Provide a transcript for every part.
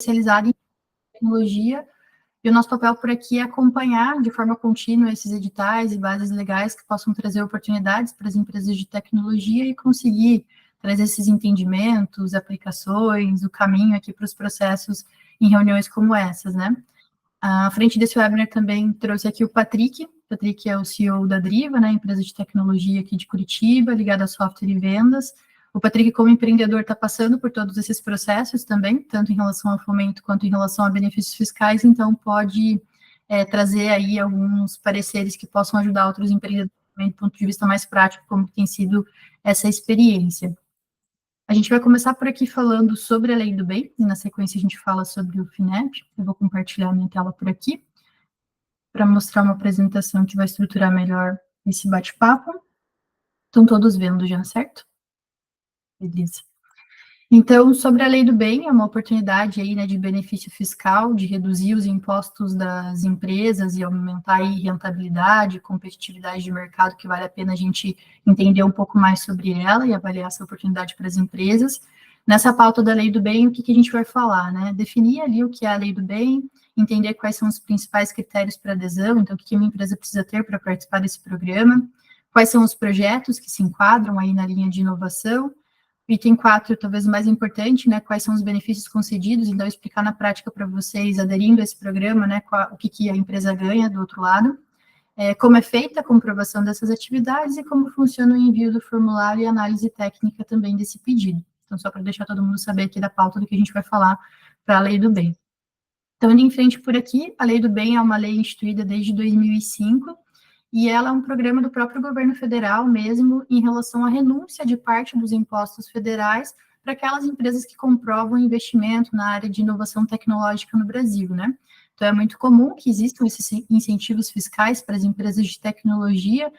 especializada em tecnologia, e o nosso papel por aqui é acompanhar de forma contínua esses editais e bases legais que possam trazer oportunidades para as empresas de tecnologia e conseguir trazer esses entendimentos, aplicações, o caminho aqui para os processos em reuniões como essas, né? À frente desse webinar também trouxe aqui o Patrick. O Patrick é o CEO da Driva, né, empresa de tecnologia aqui de Curitiba, ligada a software e vendas. O Patrick, como empreendedor, está passando por todos esses processos também, tanto em relação ao fomento quanto em relação a benefícios fiscais, então pode trazer aí alguns pareceres que possam ajudar outros empreendedores também do ponto de vista mais prático, como tem sido essa experiência. A gente vai começar por aqui falando sobre a Lei do Bem, e na sequência a gente fala sobre o FINEP. Eu vou compartilhar minha tela por aqui, para mostrar uma apresentação que vai estruturar melhor esse bate-papo. Estão todos vendo já, certo? Beleza. Então, sobre a Lei do Bem, é uma oportunidade aí, né, de benefício fiscal, de reduzir os impostos das empresas e aumentar aí rentabilidade, competitividade de mercado, que vale a pena a gente entender um pouco mais sobre ela e avaliar essa oportunidade para as empresas. Nessa pauta da Lei do Bem, o que a gente vai falar, né? Definir ali o que é a Lei do Bem, entender quais são os principais critérios para adesão, então o que uma empresa precisa ter para participar desse programa, quais são os projetos que se enquadram aí na linha de inovação. Item 4, talvez o mais importante, né, quais são os benefícios concedidos, então explicar na prática para vocês, aderindo a esse programa, né, o que a empresa ganha do outro lado, como é feita a comprovação dessas atividades e como funciona o envio do formulário e análise técnica também desse pedido. Então, só para deixar todo mundo saber aqui da pauta do que a gente vai falar para a Lei do Bem. Então, indo em frente por aqui, a Lei do Bem é uma lei instituída desde 2005, e ela é um programa do próprio governo federal mesmo em relação à renúncia de parte dos impostos federais para aquelas empresas que comprovam investimento na área de inovação tecnológica no Brasil, né? Então, é muito comum que existam esses incentivos fiscais para as empresas de tecnologia,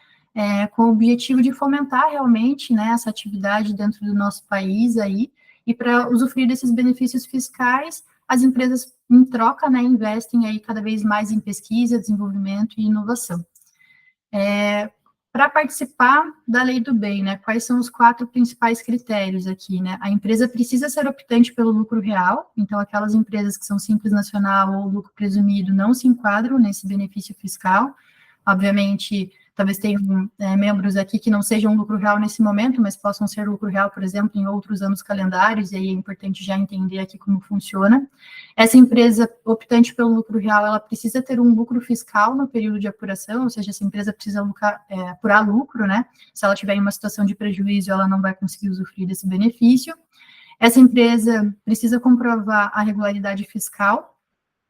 com o objetivo de fomentar realmente, né, essa atividade dentro do nosso país aí, e para usufruir desses benefícios fiscais, as empresas, em troca, né, investem aí cada vez mais em pesquisa, desenvolvimento e inovação. Para participar da Lei do Bem, né, quais são os 4 principais critérios aqui, né? A empresa precisa ser optante pelo lucro real, então aquelas empresas que são simples nacional ou lucro presumido não se enquadram nesse benefício fiscal. Obviamente, talvez tenham membros aqui que não sejam lucro real nesse momento, mas possam ser lucro real, por exemplo, em outros anos calendários, e aí é importante já entender aqui como funciona. Essa empresa optante pelo lucro real, ela precisa ter um lucro fiscal no período de apuração, ou seja, essa empresa precisa apurar lucro, né? Se ela tiver em uma situação de prejuízo, ela não vai conseguir usufruir desse benefício. Essa empresa precisa comprovar a regularidade fiscal.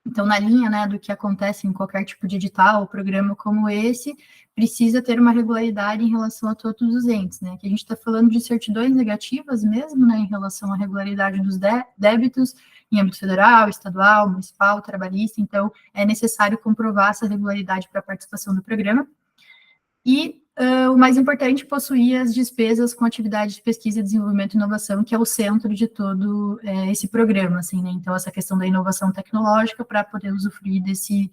Então, na linha, né, do que acontece em qualquer tipo de edital ou programa como esse, precisa ter uma regularidade em relação a todos os entes, né? Que a gente está falando de certidões negativas mesmo, né, em relação à regularidade dos débitos em âmbito federal, estadual, municipal, trabalhista. Então, é necessário comprovar essa regularidade para a participação do programa. E o mais importante, possuir as despesas com atividade de pesquisa, desenvolvimento e inovação, que é o centro de todo esse programa, assim, né? Então, essa questão da inovação tecnológica para poder usufruir desse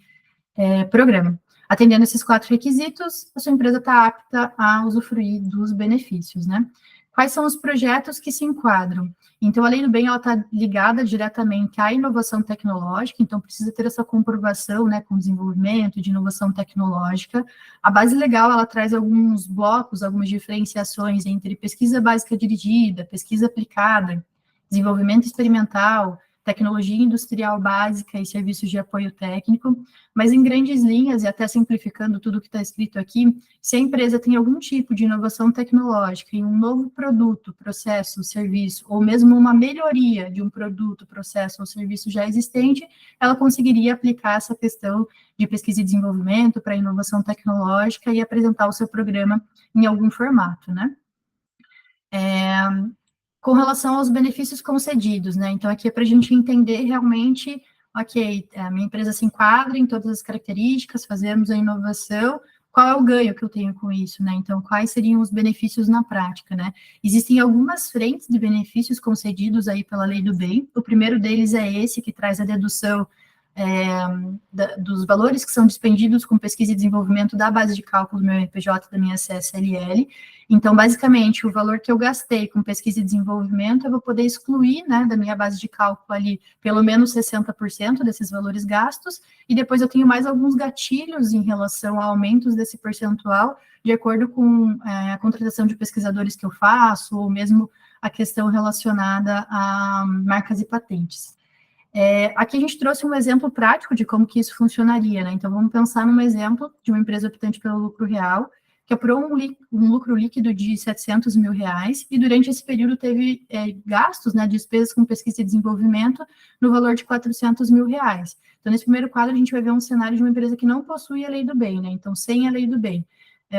programa. Atendendo esses 4 requisitos, a sua empresa está apta a usufruir dos benefícios, né? Quais são os projetos que se enquadram? Então, a Lei do Bem, ela está ligada diretamente à inovação tecnológica, então precisa ter essa comprovação, né, com desenvolvimento de inovação tecnológica. A base legal, ela traz alguns blocos, algumas diferenciações entre pesquisa básica dirigida, pesquisa aplicada, desenvolvimento experimental, tecnologia industrial básica e serviços de apoio técnico, mas em grandes linhas, e até simplificando tudo que está escrito aqui, se a empresa tem algum tipo de inovação tecnológica em um novo produto, processo, serviço, ou mesmo uma melhoria de um produto, processo ou serviço já existente, ela conseguiria aplicar essa questão de pesquisa e desenvolvimento para inovação tecnológica e apresentar o seu programa em algum formato, né? Com relação aos benefícios concedidos, né? Então, aqui é para a gente entender realmente, ok, a minha empresa se enquadra em todas as características, fazemos a inovação, qual é o ganho que eu tenho com isso, né? Então, quais seriam os benefícios na prática, né? Existem algumas frentes de benefícios concedidos aí pela Lei do Bem. O primeiro deles é esse, que traz a dedução dos valores que são despendidos com pesquisa e desenvolvimento da base de cálculo do meu RPJ, da minha CSLL. Então, basicamente, o valor que eu gastei com pesquisa e desenvolvimento, eu vou poder excluir, né, da minha base de cálculo ali, pelo menos 60% desses valores gastos, e depois eu tenho mais alguns gatilhos em relação a aumentos desse percentual, de acordo com a contratação de pesquisadores que eu faço, ou mesmo a questão relacionada a marcas e patentes. Aqui a gente trouxe um exemplo prático de como que isso funcionaria, né? Então, vamos pensar num exemplo de uma empresa optante pelo lucro real, que apurou um lucro líquido de R$700 mil, e durante esse período teve gastos, né, despesas com pesquisa e desenvolvimento, no valor de R$400 mil. Então, nesse primeiro quadro, a gente vai ver um cenário de uma empresa que não possui a lei do bem, né? Então, sem a lei do bem.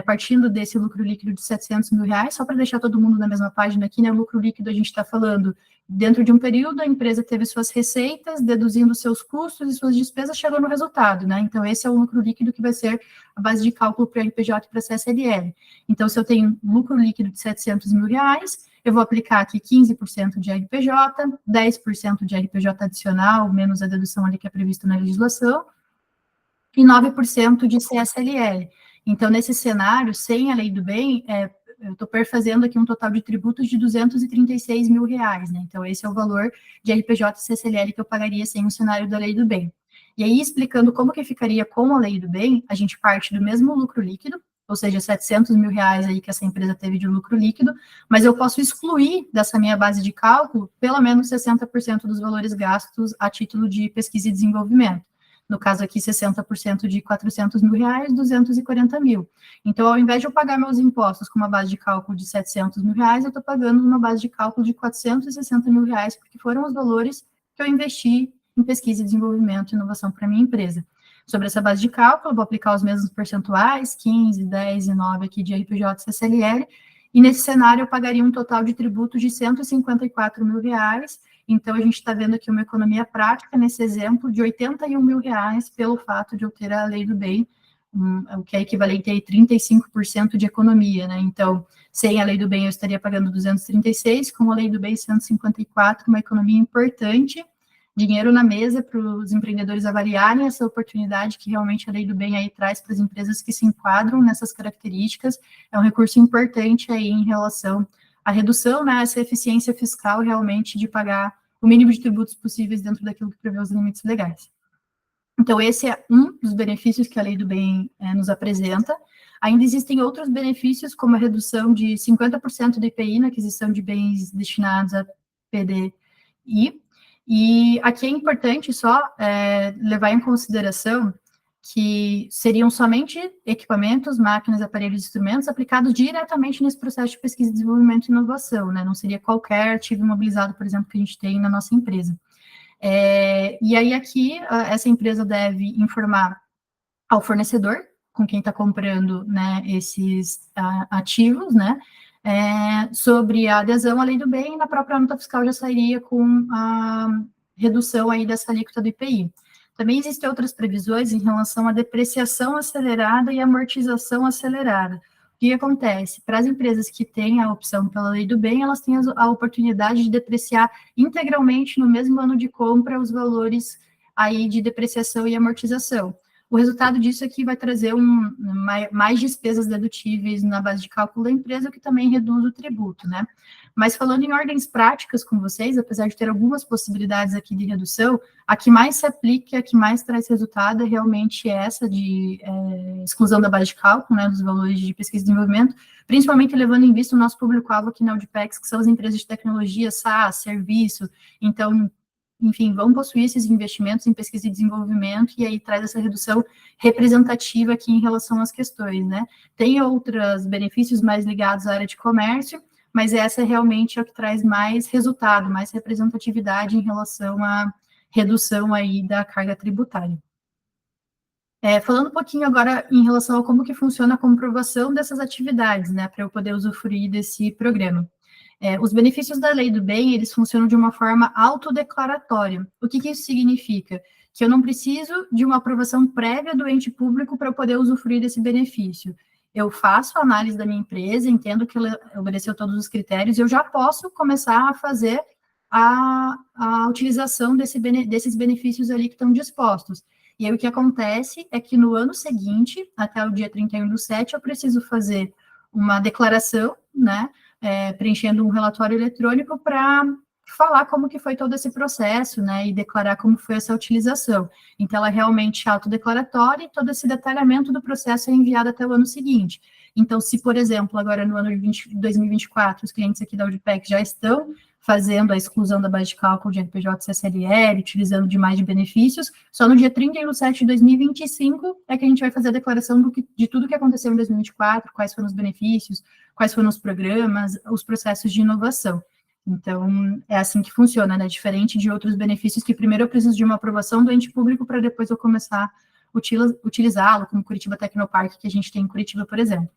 Partindo desse lucro líquido de R$700 mil, só para deixar todo mundo na mesma página aqui, né, o lucro líquido a gente está falando, dentro de um período, a empresa teve suas receitas, deduzindo seus custos e suas despesas, chegou no resultado, né, então esse é o lucro líquido que vai ser a base de cálculo para RPJ e para CSLL. Então, se eu tenho lucro líquido de R$700 mil, eu vou aplicar aqui 15% de RPJ, 10% de RPJ adicional, menos a dedução ali que é prevista na legislação, e 9% de CSLL. Então, nesse cenário, sem a lei do bem, eu estou perfazendo aqui um total de tributos de R$236 mil, né? Então, esse é o valor de RPJ e CSLL que eu pagaria sem o cenário da lei do bem. E aí, explicando como que ficaria com a lei do bem, a gente parte do mesmo lucro líquido, ou seja, R$700 mil aí que essa empresa teve de lucro líquido, mas eu posso excluir dessa minha base de cálculo pelo menos 60% dos valores gastos a título de pesquisa e desenvolvimento. No caso aqui, 60% de R$400 mil, 240 mil. Então, ao invés de eu pagar meus impostos com uma base de cálculo de R$700 mil, eu estou pagando uma base de cálculo de R$460 mil, porque foram os valores que eu investi em pesquisa e desenvolvimento e inovação para a minha empresa. Sobre essa base de cálculo, eu vou aplicar os mesmos percentuais, 15, 10 e 9 aqui de RPJ e CSLL, e nesse cenário eu pagaria um total de tributo de R$154 mil, então a gente está vendo aqui uma economia prática, nesse exemplo, de R$81 mil, pelo fato de eu ter a lei do bem, o que é equivalente a 35% de economia, né? Então, sem a lei do bem eu estaria pagando 236, com a lei do bem 154, uma economia importante, dinheiro na mesa para os empreendedores avaliarem essa oportunidade que realmente a lei do bem aí traz para as empresas que se enquadram nessas características, é um recurso importante aí em relação à redução, né, essa eficiência fiscal realmente de pagar o mínimo de tributos possíveis dentro daquilo que prevê os limites legais. Então, esse é um dos benefícios que a lei do bem nos apresenta. Ainda existem outros benefícios, como a redução de 50% do IPI na aquisição de bens destinados a PDI, e aqui é importante só levar em consideração que seriam somente equipamentos, máquinas, aparelhos e instrumentos aplicados diretamente nesse processo de pesquisa, desenvolvimento e inovação, né? Não seria qualquer ativo imobilizado, por exemplo, que a gente tem na nossa empresa. E aí aqui, essa empresa deve informar ao fornecedor, com quem está comprando, né, esses ativos, né, sobre a adesão à lei do bem, e na própria nota fiscal já sairia com a redução aí dessa alíquota do IPI. Também existem outras previsões em relação à depreciação acelerada e amortização acelerada. O que acontece? Para as empresas que têm a opção pela lei do bem, elas têm a oportunidade de depreciar integralmente no mesmo ano de compra os valores aí de depreciação e amortização. O resultado disso aqui vai trazer mais despesas dedutíveis na base de cálculo da empresa, o que também reduz o tributo, né? Mas falando em ordens práticas com vocês, apesar de ter algumas possibilidades aqui de redução, a que mais se aplica, a que mais traz resultado é realmente essa de exclusão da base de cálculo, né, dos valores de pesquisa e desenvolvimento, principalmente levando em vista o nosso público-alvo aqui na Audipex, que são as empresas de tecnologia, SaaS, serviço. Então, enfim, vão possuir esses investimentos em pesquisa e desenvolvimento, e aí traz essa redução representativa aqui em relação às questões, né? Tem outros benefícios mais ligados à área de comércio, mas essa realmente é o que traz mais resultado, mais representatividade em relação à redução aí da carga tributária. Falando um pouquinho agora em relação a como que funciona a comprovação dessas atividades, né, para eu poder usufruir desse programa. Os benefícios da lei do bem, eles funcionam de uma forma autodeclaratória. O que isso significa? Que eu não preciso de uma aprovação prévia do ente público para eu poder usufruir desse benefício. Eu faço a análise da minha empresa, entendo que ela obedeceu todos os critérios, e eu já posso começar a fazer a utilização desses benefícios ali que estão dispostos. E aí o que acontece é que no ano seguinte, até o dia 31/7, eu preciso fazer uma declaração, né, preenchendo um relatório eletrônico para falar como que foi todo esse processo, né, e declarar como foi essa utilização. Então, ela é realmente autodeclaratória e todo esse detalhamento do processo é enviado até o ano seguinte. Então, se, por exemplo, agora no ano de 2024, os clientes aqui da Audipec já estão fazendo a exclusão da base de cálculo de RPJ e CSLL, utilizando demais de benefícios, só no dia 31/7 de 2025 é que a gente vai fazer a declaração de tudo que aconteceu em 2024, quais foram os benefícios, quais foram os programas, os processos de inovação. Então, é assim que funciona, né? Diferente de outros benefícios que primeiro eu preciso de uma aprovação do ente público para depois eu começar a utilizá-lo, como Curitiba Tecnopark, que a gente tem em Curitiba, por exemplo.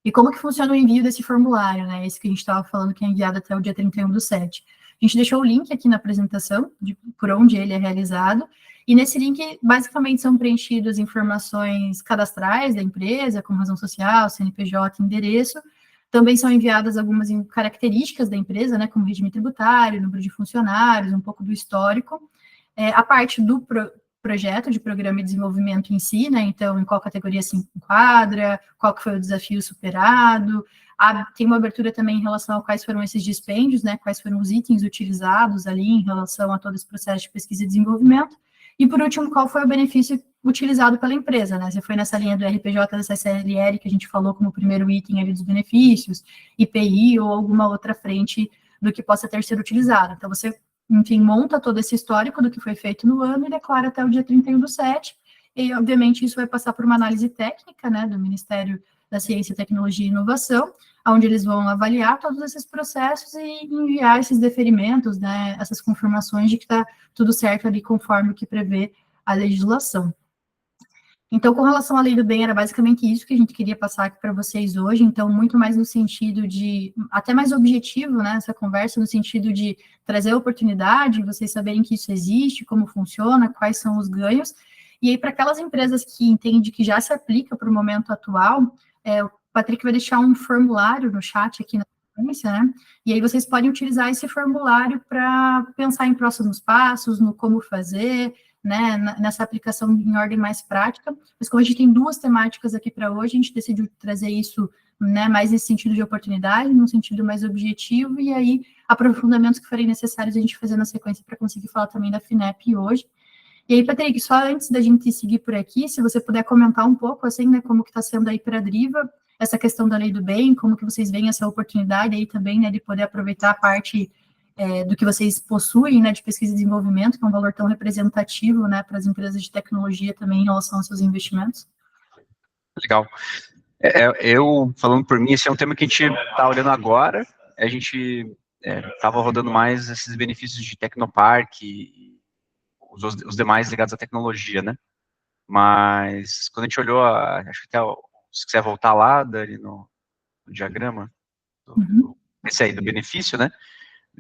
E como que funciona o envio desse formulário, né? Esse que a gente estava falando que é enviado até o dia 31/7. A gente deixou o link aqui na apresentação, por onde ele é realizado, e nesse link, basicamente, são preenchidas informações cadastrais da empresa, como razão social, CNPJ, endereço. Também são enviadas algumas características da empresa, né, como regime tributário, número de funcionários, um pouco do histórico. A parte do projeto de programa de desenvolvimento em si, né? Então, em qual categoria se enquadra, qual que foi o desafio superado. Tem uma abertura também em relação a quais foram esses dispêndios, né? Quais foram os itens utilizados ali em relação a todo esse processo de pesquisa e desenvolvimento. E, por último, qual foi o benefício utilizado pela empresa, né? Se foi nessa linha do RPJ da CSLL, que a gente falou como primeiro item ali dos benefícios, IPI ou alguma outra frente do que possa ter sido utilizado. Então, você, enfim, monta todo esse histórico do que foi feito no ano e declara até o dia 31/7, e, obviamente, isso vai passar por uma análise técnica, né, do Ministério da Ciência, Tecnologia e Inovação, onde eles vão avaliar todos esses processos e enviar esses deferimentos, né, essas confirmações de que está tudo certo ali conforme o que prevê a legislação. Então, com relação à lei do bem, era basicamente isso que a gente queria passar aqui para vocês hoje, então, muito mais no sentido de, até mais objetivo, né, essa conversa, no sentido de trazer a oportunidade, vocês saberem que isso existe, como funciona, quais são os ganhos, e aí, para aquelas empresas que entendem que já se aplica para o momento atual, o Patrick vai deixar um formulário no chat aqui na sequência, né, e aí vocês podem utilizar esse formulário para pensar em próximos passos, no como fazer, né, nessa aplicação em ordem mais prática, mas como a gente tem duas temáticas aqui para hoje, a gente decidiu trazer isso, né, mais nesse sentido de oportunidade, num sentido mais objetivo, e aí aprofundamentos que forem necessários a gente fazer na sequência para conseguir falar também da FINEP hoje. E aí, Patrick, só antes da gente seguir por aqui, se você puder comentar um pouco, assim, né, como que está sendo aí para a Driva, essa questão da lei do bem, como que vocês veem essa oportunidade aí também, né, de poder aproveitar a parte do que vocês possuem, né, de pesquisa e desenvolvimento, que é um valor tão representativo, né, para as empresas de tecnologia também em relação aos seus investimentos. Legal. Eu, falando por mim, esse é um tema que a gente está olhando agora, a gente estava rodando mais esses benefícios de Tecnopark e os demais ligados à tecnologia, né? Mas, quando a gente olhou, acho que até, se quiser voltar lá, Dani, no diagrama, esse aí, do benefício, né?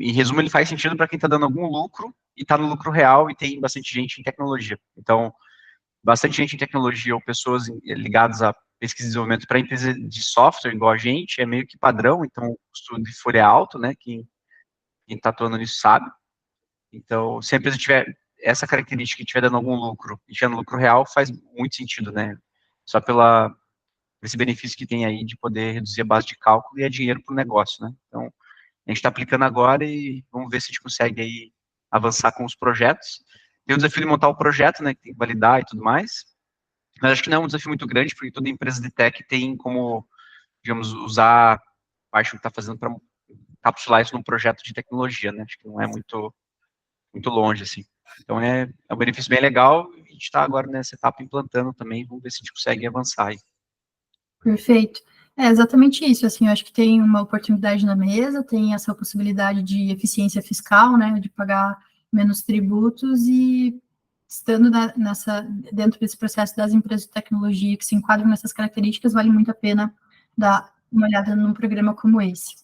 Em resumo, ele faz sentido para quem está dando algum lucro e está no lucro real e tem bastante gente em tecnologia. Então, bastante gente em tecnologia ou pessoas ligadas a pesquisa e desenvolvimento para empresa de software, igual a gente, é meio que padrão, então o custo de folha é alto, né? Quem está atuando nisso sabe. Então, se a empresa tiver essa característica e estiver dando algum lucro e estiver no lucro real, faz muito sentido, né? Só por esse benefício que tem aí de poder reduzir a base de cálculo e é dinheiro para o negócio, né? Então, a gente está aplicando agora e vamos ver se a gente consegue aí avançar com os projetos. Tem o desafio de montar o projeto, né, que tem que validar e tudo mais, mas acho que não é um desafio muito grande, porque toda empresa de tech tem como, digamos, usar a parte que está fazendo para capsular isso num projeto de tecnologia, né? Acho que não é muito longe, assim. Então, é um benefício bem legal, e a gente está agora nessa etapa implantando também, vamos ver se a gente consegue avançar aí. Perfeito. É exatamente isso, assim, eu acho que tem uma oportunidade na mesa, tem essa possibilidade de eficiência fiscal, né, de pagar menos tributos e estando dentro desse processo das empresas de tecnologia que se enquadram nessas características, vale muito a pena dar uma olhada num programa como esse.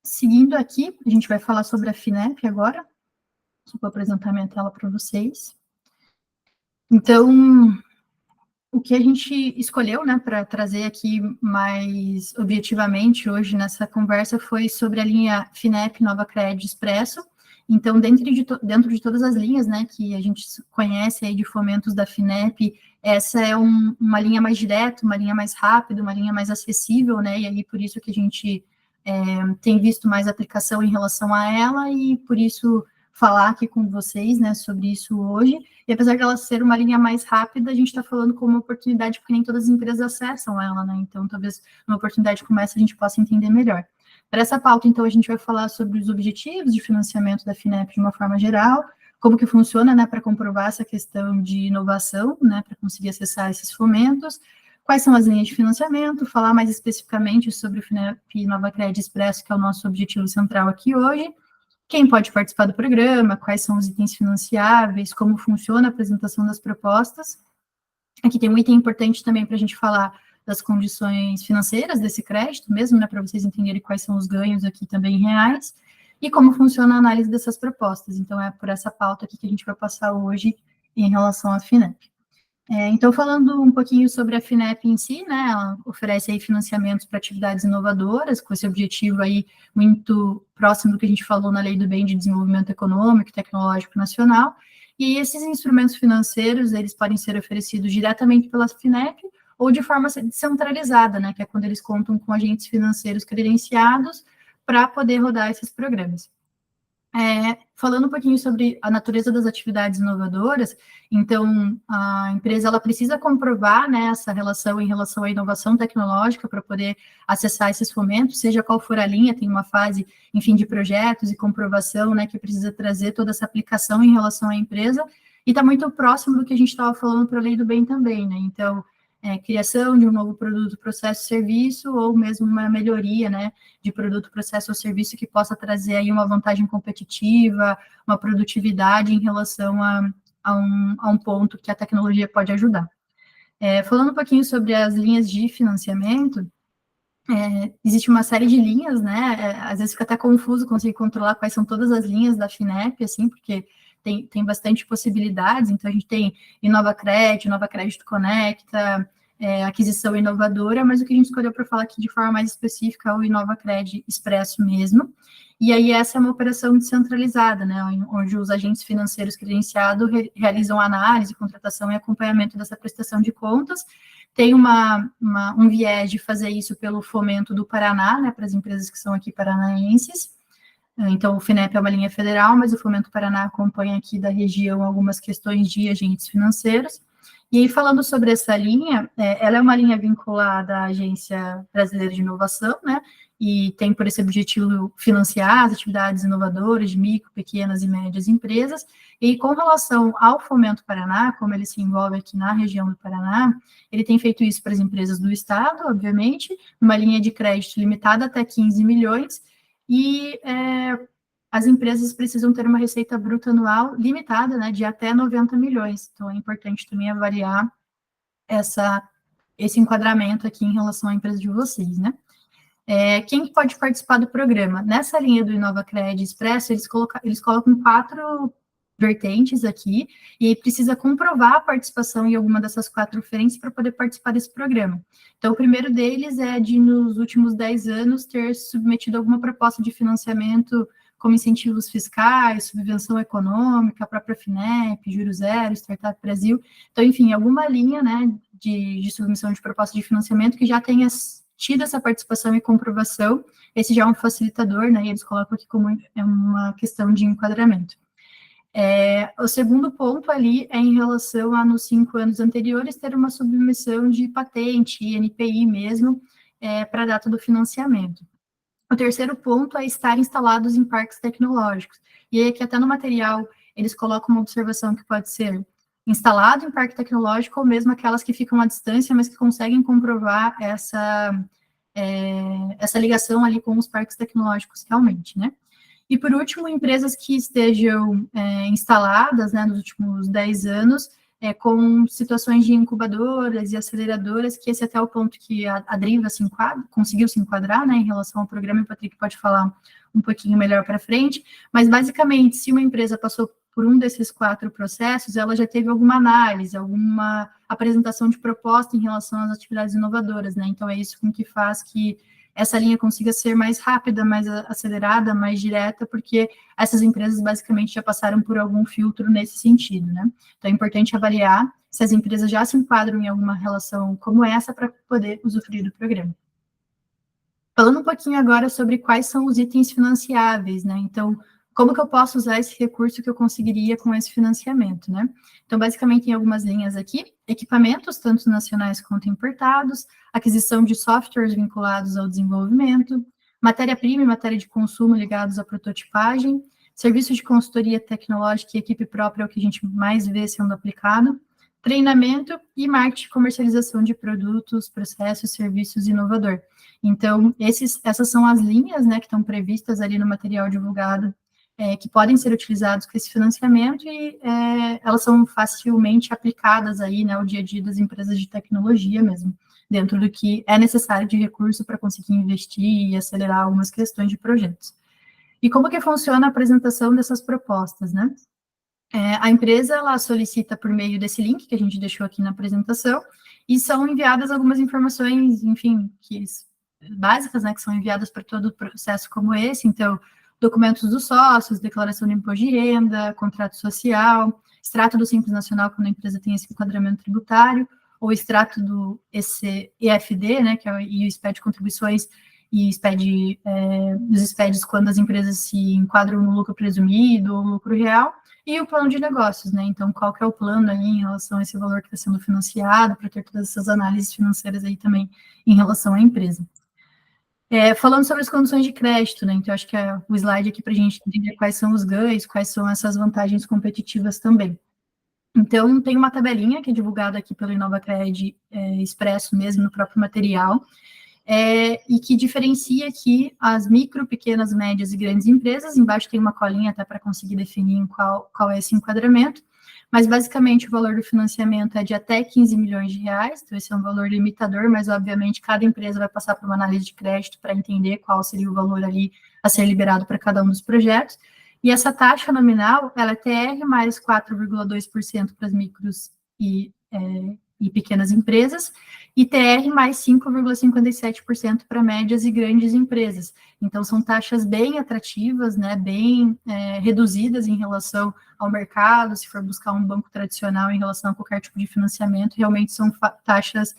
Seguindo aqui, a gente vai falar sobre a FINEP agora, vou apresentar minha tela para vocês. Então, o que a gente escolheu, né, para trazer aqui mais objetivamente hoje nessa conversa foi sobre a linha FINEP Nova Cred Expresso. Então, dentro de todas as linhas, né, que a gente conhece aí de fomentos da FINEP, essa é uma linha mais direta, uma linha mais rápida, uma linha mais acessível, né, e aí por isso que a gente tem visto mais aplicação em relação a ela, e por isso falar aqui com vocês, né, sobre isso hoje. E apesar de ela ser uma linha mais rápida, a gente está falando como uma oportunidade, porque nem todas as empresas acessam ela, né, então talvez uma oportunidade como essa a gente possa entender melhor. Para essa pauta, então, a gente vai falar sobre os objetivos de financiamento da FINEP de uma forma geral, como que funciona, né, para comprovar essa questão de inovação, né, para conseguir acessar esses fomentos, quais são as linhas de financiamento, falar mais especificamente sobre o FINEP Nova Cred Expresso, que é o nosso objetivo central aqui hoje, quem pode participar do programa, quais são os itens financiáveis, como funciona a apresentação das propostas. Aqui tem um item importante também para a gente falar das condições financeiras desse crédito mesmo, né, para vocês entenderem quais são os ganhos aqui também em reais, e como funciona a análise dessas propostas. Então, é por essa pauta aqui que a gente vai passar hoje em relação à FINEP. Então, falando um pouquinho sobre a FINEP em si, né, ela oferece aí financiamentos para atividades inovadoras, com esse objetivo aí muito próximo do que a gente falou na Lei do Bem de Desenvolvimento Econômico e Tecnológico Nacional, e esses instrumentos financeiros, eles podem ser oferecidos diretamente pela FINEP ou de forma descentralizada, né, que é quando eles contam com agentes financeiros credenciados para poder rodar esses programas. Falando um pouquinho sobre a natureza das atividades inovadoras, então, a empresa ela precisa comprovar, né, essa relação em relação à inovação tecnológica para poder acessar esses fomentos, seja qual for a linha, tem uma fase, enfim, de projetos e comprovação, né, que precisa trazer toda essa aplicação em relação à empresa, e está muito próximo do que a gente estava falando para a Lei do Bem também, né, então, criação de um novo produto, processo, serviço, ou mesmo uma melhoria, né, de produto, processo ou serviço que possa trazer aí uma vantagem competitiva, uma produtividade em relação a um ponto que a tecnologia pode ajudar. Falando um pouquinho sobre as linhas de financiamento, existe uma série de linhas, né, às vezes fica até confuso conseguir controlar quais são todas as linhas da FINEP, assim, porque tem bastante possibilidades, então a gente tem Inova Crédito Conecta, aquisição inovadora, mas o que a gente escolheu para falar aqui de forma mais específica é o Inova Cred Expresso mesmo, e aí essa é uma operação descentralizada, né, onde os agentes financeiros credenciados realizam análise, contratação e acompanhamento dessa prestação de contas. Tem um viés de fazer isso pelo fomento do Paraná, né, para as empresas que são aqui paranaenses. Então, o FINEP é uma linha federal, mas o Fomento Paraná acompanha aqui da região algumas questões de agentes financeiros. E aí, falando sobre essa linha, ela é uma linha vinculada à Agência Brasileira de Inovação, né, e tem por esse objetivo financiar as atividades inovadoras de micro, pequenas e médias empresas. E com relação ao Fomento Paraná, como ele se envolve aqui na região do Paraná, ele tem feito isso para as empresas do estado, obviamente, uma linha de crédito limitada até 15 milhões, e as empresas precisam ter uma receita bruta anual limitada, né, de até 90 milhões. Então, é importante também avaliar esse enquadramento aqui em relação à empresa de vocês, né? Quem pode participar do programa? Nessa linha do Inova Cred Expresso, eles colocam 4 vertentes aqui, e aí precisa comprovar a participação em alguma dessas 4 frentes para poder participar desse programa. Então, o primeiro deles é de, nos últimos 10 anos, ter submetido alguma proposta de financiamento como incentivos fiscais, subvenção econômica, a própria FINEP, Juros Zero, Startup Brasil. Então, enfim, alguma linha, né, de submissão de proposta de financiamento que já tenha tido essa participação e comprovação. Esse já é um facilitador, né, e eles colocam aqui como uma questão de enquadramento. O segundo ponto ali é em relação a, nos 5 anos anteriores, ter uma submissão de patente, NPI mesmo, para a data do financiamento. O terceiro ponto é estar instalados em parques tecnológicos. E aí, aqui até no material, eles colocam uma observação que pode ser instalado em parque tecnológico, ou mesmo aquelas que ficam à distância, mas que conseguem comprovar essa ligação ali com os parques tecnológicos realmente, né? E, por último, empresas que estejam instaladas, né, nos últimos 10 anos, com situações de incubadoras e aceleradoras, que esse é até o ponto que a Driva conseguiu se enquadrar, né, em relação ao programa, e o Patrick pode falar um pouquinho melhor para frente, mas basicamente, se uma empresa passou por um desses 4 processos, ela já teve alguma análise, alguma apresentação de proposta em relação às atividades inovadoras, né, então é isso com que faz que essa linha consiga ser mais rápida, mais acelerada, mais direta, porque essas empresas basicamente já passaram por algum filtro nesse sentido, né? Então é importante avaliar se as empresas já se enquadram em alguma relação como essa para poder usufruir do programa. Falando um pouquinho agora sobre quais são os itens financiáveis, né? Então, como que eu posso usar esse recurso que eu conseguiria com esse financiamento, né? Então, basicamente, tem algumas linhas aqui: equipamentos, tanto nacionais quanto importados, aquisição de softwares vinculados ao desenvolvimento, matéria-prima e matéria de consumo ligados à prototipagem, serviços de consultoria tecnológica e equipe própria é o que a gente mais vê sendo aplicado, treinamento e marketing e comercialização de produtos, processos, serviços inovador. Então, essas são as linhas, né, que estão previstas ali no material divulgado, que podem ser utilizados com esse financiamento e elas são facilmente aplicadas aí, né, ao dia a dia das empresas de tecnologia mesmo, dentro do que é necessário de recurso para conseguir investir e acelerar algumas questões de projetos. E como que funciona a apresentação dessas propostas, né? A empresa, ela solicita por meio desse link que a gente deixou aqui na apresentação, e são enviadas algumas informações, enfim, básicas, né, que são enviadas para todo o processo como esse, então, documentos dos sócios, declaração de imposto de renda, contrato social, extrato do Simples Nacional, quando a empresa tem esse enquadramento tributário, ou extrato do EFD, né, que é o SPED de contribuições, e os SPEDs quando as empresas se enquadram no lucro presumido ou lucro real, e o plano de negócios, né, então qual que é o plano aí em relação a esse valor que está sendo financiado, para ter todas essas análises financeiras aí também em relação à empresa. Falando sobre as condições de crédito, né, então acho que é o slide aqui para a gente entender quais são os ganhos, quais são essas vantagens competitivas também. Então, tem uma tabelinha que é divulgada aqui pelo InovaCred expresso mesmo no próprio material, e que diferencia aqui as micro, pequenas, médias e grandes empresas. Embaixo tem uma colinha até para conseguir definir em qual é esse enquadramento, mas basicamente o valor do financiamento é de até 15 milhões de reais, então esse é um valor limitador, mas obviamente cada empresa vai passar por uma análise de crédito para entender qual seria o valor ali a ser liberado para cada um dos projetos. E essa taxa nominal, ela é TR mais 4,2% para as micros e pequenas empresas, e TR mais 5,57% para médias e grandes empresas. Então, são taxas bem atrativas, né, bem reduzidas em relação ao mercado. Se for buscar um banco tradicional em relação a qualquer tipo de financiamento, realmente são taxas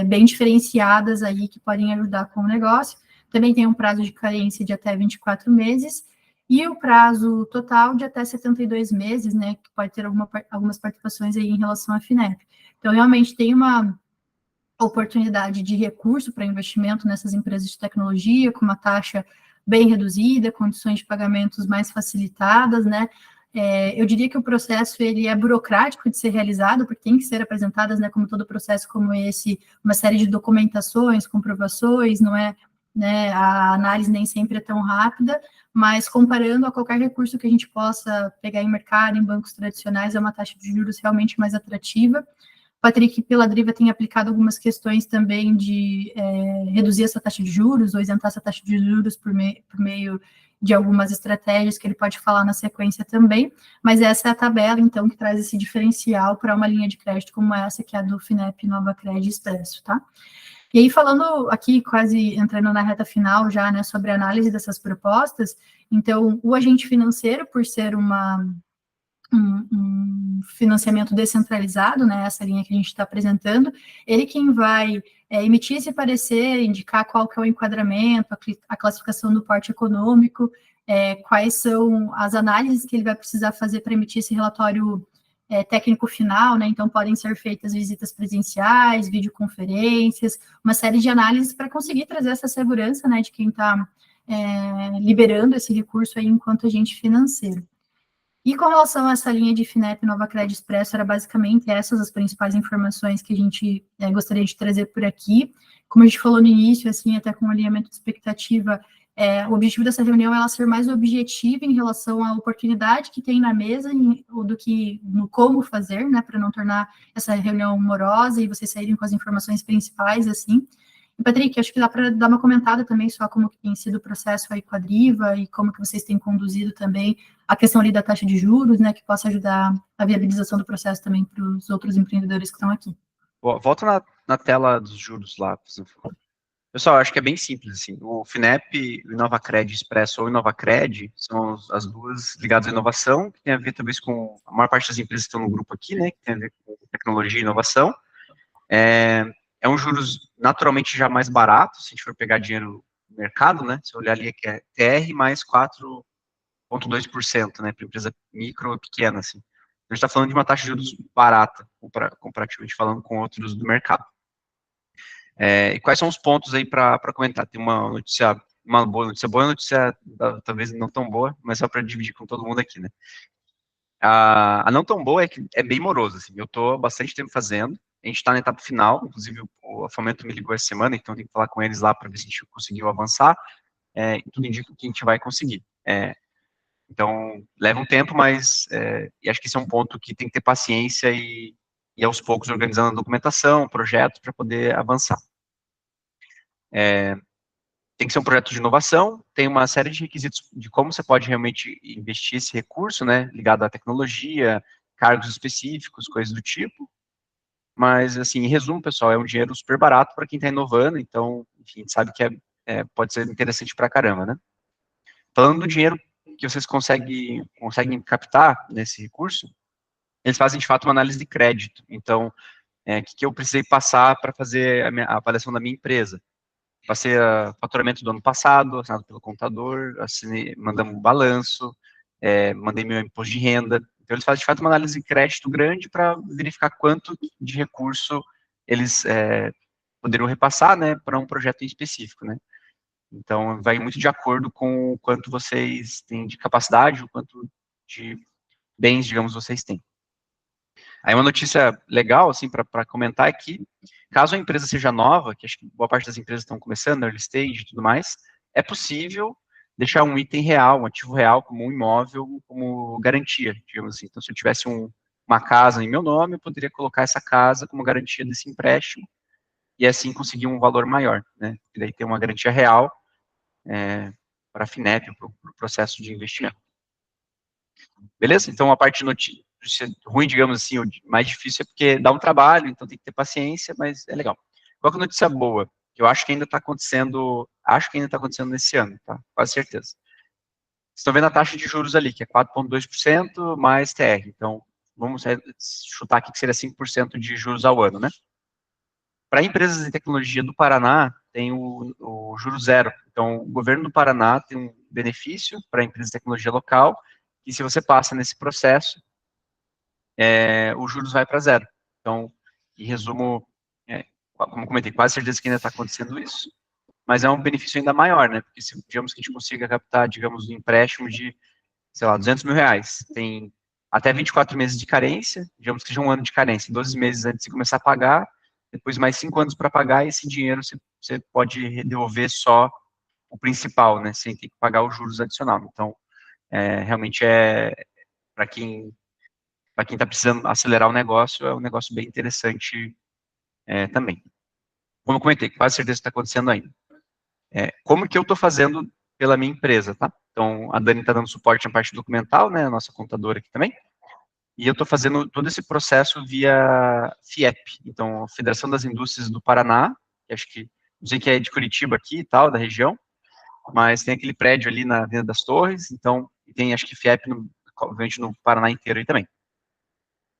bem diferenciadas aí, que podem ajudar com o negócio. Também tem um prazo de carência de até 24 meses, e o prazo total de até 72 meses, né, que pode ter algumas participações aí em relação à FINEP. Então, realmente tem uma oportunidade de recurso para investimento nessas empresas de tecnologia, com uma taxa bem reduzida, condições de pagamentos mais facilitadas, né? Eu diria que o processo ele é burocrático de ser realizado, porque tem que ser apresentadas, né, como todo processo como esse, uma série de documentações, comprovações, não é, né, a análise nem sempre é tão rápida, mas comparando a qualquer recurso que a gente possa pegar em mercado, em bancos tradicionais, é uma taxa de juros realmente mais atrativa. O Patrick, pela Driva, tem aplicado algumas questões também de reduzir essa taxa de juros, ou isentar essa taxa de juros por meio de algumas estratégias que ele pode falar na sequência também, mas essa é a tabela, então, que traz esse diferencial para uma linha de crédito como essa, que é a do FINEP InovaCred Expresso, tá? E aí, falando aqui, quase entrando na reta final já, né, sobre a análise dessas propostas, então, o agente financeiro, por ser um financiamento descentralizado, né, essa linha que a gente está apresentando, ele quem vai emitir esse parecer, indicar qual que é o enquadramento, a classificação do porte econômico, quais são as análises que ele vai precisar fazer para emitir esse relatório técnico final, né, então podem ser feitas visitas presenciais, videoconferências, uma série de análises para conseguir trazer essa segurança, né, de quem está liberando esse recurso aí enquanto agente financeiro. E com relação a essa linha de FINEP InovaCred Expresso, era basicamente essas as principais informações que a gente gostaria de trazer por aqui. Como a gente falou no início, assim, até com o alinhamento de expectativa, O objetivo dessa reunião é ela ser mais objetiva em relação à oportunidade que tem na mesa do que no como fazer, né, para não tornar essa reunião morosa e vocês saírem com as informações principais, assim. E, Patrick, acho que dá para dar uma comentada também só como que tem sido o processo aí com a Driva e como que vocês têm conduzido também a questão ali da taxa de juros, né, que possa ajudar a viabilização do processo também para os outros empreendedores que estão aqui. Volta na tela dos juros lá, por favor. Pessoal, acho que é bem simples, assim. O FINEP, o InovaCred Expresso ou InovaCred são as duas ligadas à inovação, que tem a ver talvez com a maior parte das empresas que estão no grupo aqui, né, que tem a ver com tecnologia e inovação. É um juros naturalmente já mais barato, se a gente for pegar dinheiro no mercado, né, se olhar ali que é TR mais 4,2%, né, para empresa micro ou pequena, assim. A gente está falando de uma taxa de juros barata, comparativamente falando com outros do mercado. E quais são os pontos aí para comentar? Tem uma boa notícia, talvez não tão boa, mas só para dividir com todo mundo aqui, né? A não tão boa é que é bem moroso, assim, eu estou há bastante tempo fazendo, a gente está na etapa final, inclusive o Fomento me ligou essa semana, então tem que falar com eles lá para ver se a gente conseguiu avançar, e tudo indica que a gente vai conseguir. Então, leva um tempo, mas e acho que esse é um ponto que tem que ter paciência e aos poucos organizando a documentação, projetos, para poder avançar. Tem que ser um projeto de inovação, tem uma série de requisitos de como você pode realmente investir esse recurso, né, ligado à tecnologia, cargos específicos, coisas do tipo, mas, assim, em resumo, pessoal, é um dinheiro super barato para quem está inovando, então, enfim, a gente sabe que pode ser interessante para caramba, né. Falando do dinheiro que vocês conseguem captar nesse recurso, eles fazem, de fato, uma análise de crédito, então, o que eu precisei passar para fazer a avaliação da minha empresa? Passei o faturamento do ano passado, assinado pelo contador, mandamos um balanço, mandei meu imposto de renda. Então, eles fazem, de fato, uma análise de crédito grande para verificar quanto de recurso eles poderiam repassar, né, para um projeto em específico, né. Então, vai muito de acordo com o quanto vocês têm de capacidade, o quanto de bens, digamos, vocês têm. Aí uma notícia legal, assim, para comentar é que, caso a empresa seja nova, que acho que boa parte das empresas estão começando, early stage e tudo mais, é possível deixar um item real, um ativo real, como um imóvel, como garantia, digamos assim. Então, se eu tivesse uma casa em meu nome, eu poderia colocar essa casa como garantia desse empréstimo e assim conseguir um valor maior, né? E daí ter uma garantia real para a FINEP, para o processo de investimento. Beleza? Então, a parte de notícia ruim, digamos assim, o mais difícil é porque dá um trabalho, então tem que ter paciência, mas é legal. Qual que é a notícia boa? Que eu acho que ainda está acontecendo, nesse ano, tá? Quase certeza. Vocês estão vendo a taxa de juros ali, que é 4,2% mais TR. Então, vamos chutar aqui que seria 5% de juros ao ano, né? Para empresas de tecnologia do Paraná, tem o juro zero. Então, o governo do Paraná tem um benefício para a empresa de tecnologia local, e se você passa nesse processo, os juros vai para zero. Então, em resumo, como comentei, quase certeza que ainda está acontecendo isso, mas é um benefício ainda maior, né? Porque se, digamos que a gente consiga captar, digamos, um empréstimo de, sei lá, R$200 mil, tem até 24 meses de carência, digamos que seja um ano de carência, 12 meses antes de começar a pagar, depois mais 5 anos para pagar, e esse dinheiro você pode devolver só o principal, né? Sem ter que pagar os juros adicionais. Então, realmente para quem está precisando acelerar o negócio, é um negócio bem interessante também. Como eu comentei, quase certeza que está acontecendo ainda. Como que eu estou fazendo pela minha empresa, tá? Então, a Dani está dando suporte na parte documental, né, a nossa contadora aqui também, e eu estou fazendo todo esse processo via FIEP, então, Federação das Indústrias do Paraná, que acho que, não sei que é de Curitiba aqui e tal, da região, mas tem aquele prédio ali na Avenida das Torres, então, tem acho que FIEP, obviamente, no Paraná inteiro aí também.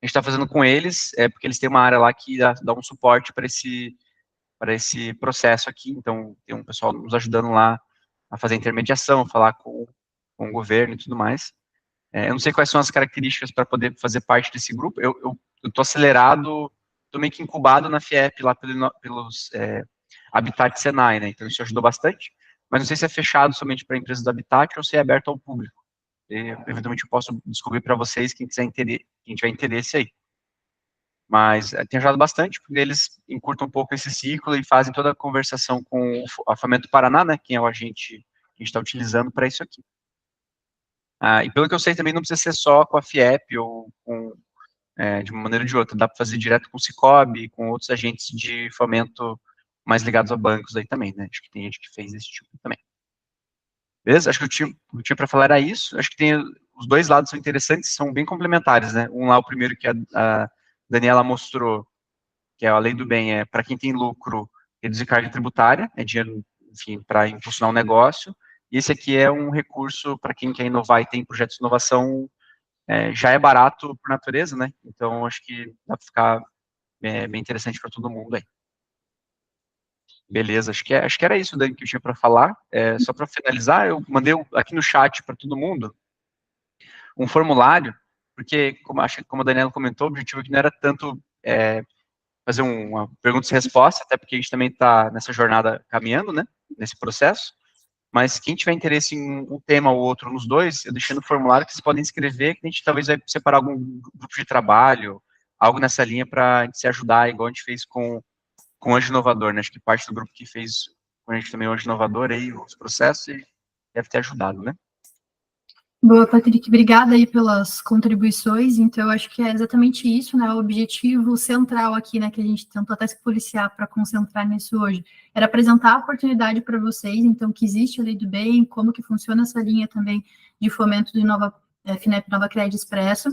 A gente está fazendo com eles, porque eles têm uma área lá que dá um suporte para esse processo aqui, então tem um pessoal nos ajudando lá a fazer a intermediação, falar com o governo e tudo mais. Eu não sei quais são as características para poder fazer parte desse grupo, eu estou acelerado, estou meio que incubado na FIEP lá pelos Habitat Senai, né, então isso ajudou bastante, mas não sei se é fechado somente para empresas do Habitat ou se é aberto ao público. Eventualmente eu posso descobrir para vocês, quem tiver interesse aí. Mas tem ajudado bastante, porque eles encurtam um pouco esse ciclo e fazem toda a conversação com a Fomento Paraná, né, quem é o agente gente está utilizando para isso aqui. E pelo que eu sei, também não precisa ser só com a FIEP ou com, de uma maneira ou de outra, dá para fazer direto com o Cicobi, com outros agentes de fomento mais ligados a bancos aí também, né? Acho que tem gente que fez esse tipo também. Beleza? Acho que o que eu tinha para falar era isso. Acho que tem, os dois lados são interessantes, são bem complementares, né? Um lá, o primeiro que a Daniela mostrou, que é a lei do bem, é para quem tem lucro, reduzir carga tributária, é dinheiro, enfim, para impulsionar um negócio. E esse aqui é um recurso para quem quer inovar e tem projetos de inovação, já é barato por natureza, né? Então, acho que dá para ficar bem interessante para todo mundo aí. Beleza, acho que era isso, Dani, que eu tinha para falar. Só para finalizar, eu mandei aqui no chat para todo mundo um formulário, porque, como a Daniela comentou, o objetivo aqui não era tanto fazer uma pergunta e resposta, até porque a gente também está nessa jornada caminhando, né, nesse processo, mas quem tiver interesse em um tema ou outro nos dois, eu deixei no formulário que vocês podem escrever, que a gente talvez vai separar algum grupo de trabalho, algo nessa linha para a gente se ajudar, igual a gente fez com o Anjo Inovador, né, acho que parte do grupo que fez com a gente também o Anjo Inovador, aí, os processos, e deve ter ajudado, né. Boa, Patrick, obrigada aí pelas contribuições. Então, eu acho que é exatamente isso, né? O objetivo central aqui, né, que a gente tentou até se policiar para concentrar nisso hoje, era apresentar a oportunidade para vocês, então, que existe a Lei do Bem, como que funciona essa linha também de fomento do FINEP Nova Crédito Expresso.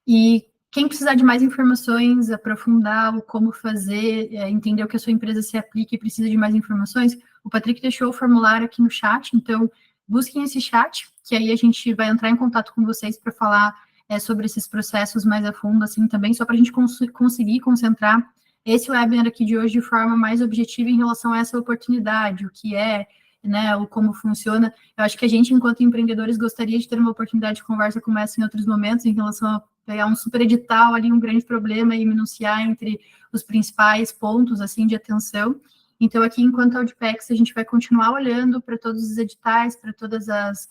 E quem precisar de mais informações, aprofundar o como fazer, entender o que a sua empresa se aplica e precisa de mais informações, o Patrick deixou o formulário aqui no chat, então busquem esse chat, que aí a gente vai entrar em contato com vocês para falar sobre esses processos mais a fundo, assim, também, só para a gente conseguir concentrar esse webinar aqui de hoje de forma mais objetiva em relação a essa oportunidade, o que é, né, o como funciona. Eu acho que a gente, enquanto empreendedores, gostaria de ter uma oportunidade de conversa como essa em outros momentos, em relação a pegar um super edital ali, um grande problema e minuciar entre os principais pontos, assim, de atenção. Então, aqui, enquanto Audpex, a gente vai continuar olhando para todos os editais, para todas as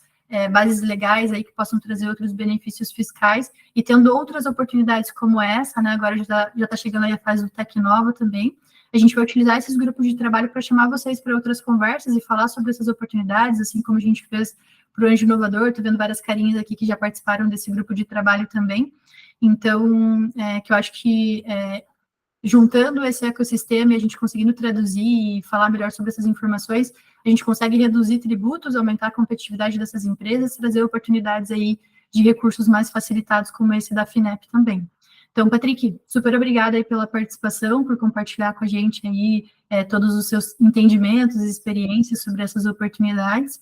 bases legais aí que possam trazer outros benefícios fiscais, e tendo outras oportunidades como essa, né, agora já está chegando aí a fase do Tecnova também, a gente vai utilizar esses grupos de trabalho para chamar vocês para outras conversas e falar sobre essas oportunidades, assim como a gente fez para o Anjo Inovador. Estou vendo várias carinhas aqui que já participaram desse grupo de trabalho também. Então, que eu acho que juntando esse ecossistema e a gente conseguindo traduzir e falar melhor sobre essas informações, a gente consegue reduzir tributos, aumentar a competitividade dessas empresas, trazer oportunidades aí de recursos mais facilitados como esse da FINEP também. Então, Patrick, super obrigada aí pela participação, por compartilhar com a gente aí todos os seus entendimentos e experiências sobre essas oportunidades.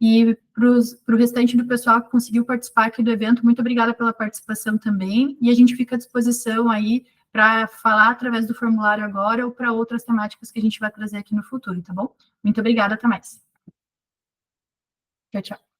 E para o restante do pessoal que conseguiu participar aqui do evento, muito obrigada pela participação também, e a gente fica à disposição aí para falar através do formulário agora ou para outras temáticas que a gente vai trazer aqui no futuro, tá bom? Muito obrigada, até mais. Tchau, tchau.